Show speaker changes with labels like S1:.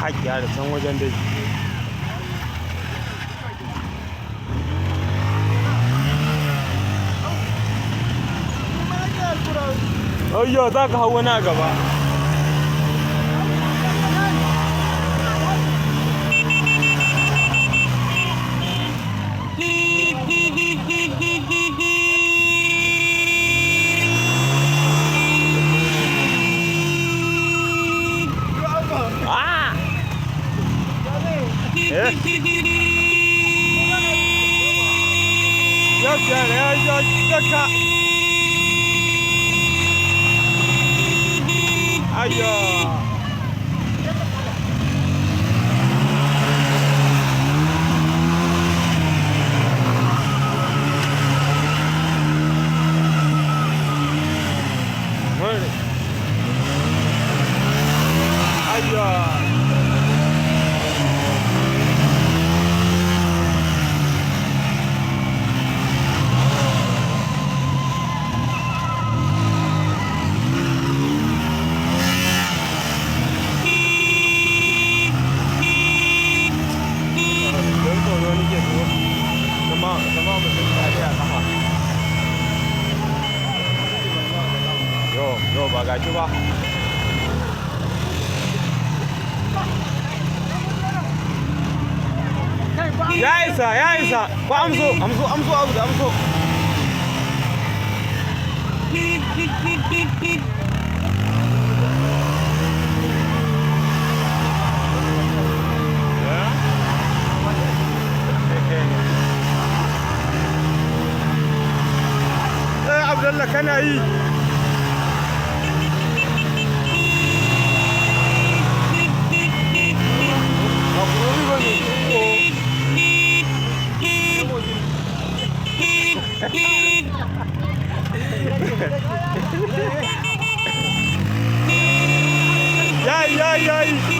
S1: haƙiya da can wajen dai. Ayyo za ka hau wani a gaba. Yo ba gashi ba. Ya isa. Ko amso abu da amso. Abdullah kana yi. Yay!